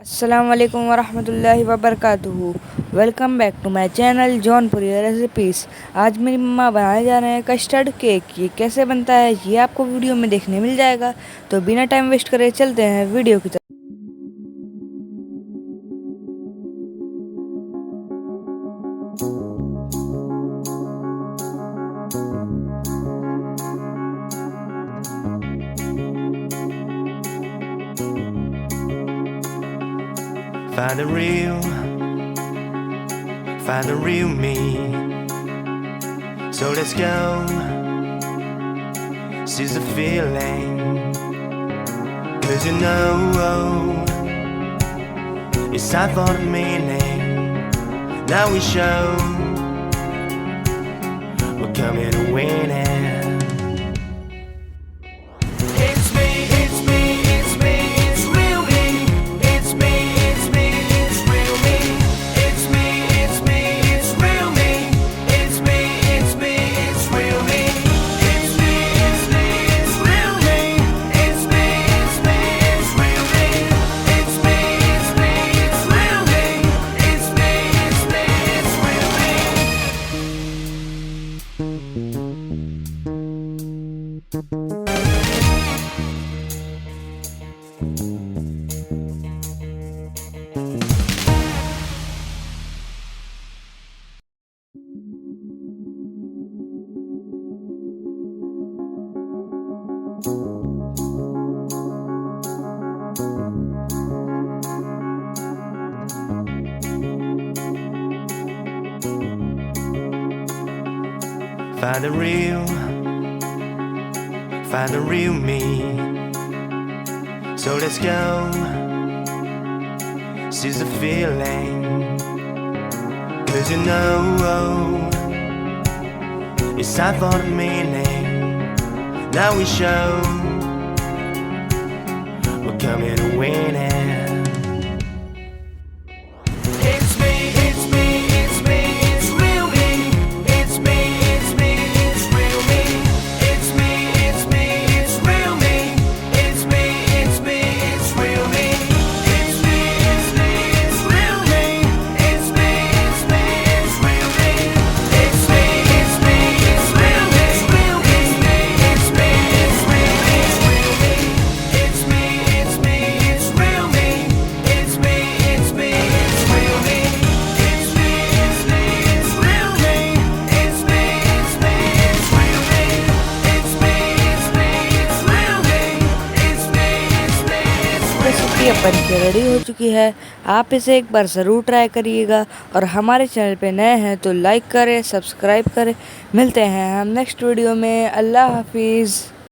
अस्सलामुअलैकुम वरहमतुल्लाहि वबरकातुहू। Welcome back to my channel Jaunpuri recipes. आज मेरी मम्मा बनाने जा रहे हैं कस्टर्ड केक। ये कैसे बनता है ये आपको वीडियो में देखने मिल जाएगा। तो बिना टाइम वेस्ट करे चलते हैं वीडियो की तरफ। Find the real me. So let's go. Seize the feeling. 'Cause you know it's time for the meaning. Now we show we're coming to win it. Find the real me. So let's go. Seize the feeling. 'Cause you know it's time for the meaning. Now we show we're coming to win it. Recipe अब बन के ready हो चुकी है। आप इसे एक बार ज़रूर ट्राई करिएगा और हमारे चैनल पे नए हैं तो लाइक करें, सब्सक्राइब करें। मिलते हैं हम नेक्स्ट वीडियो में। अल्लाह हाफिज़।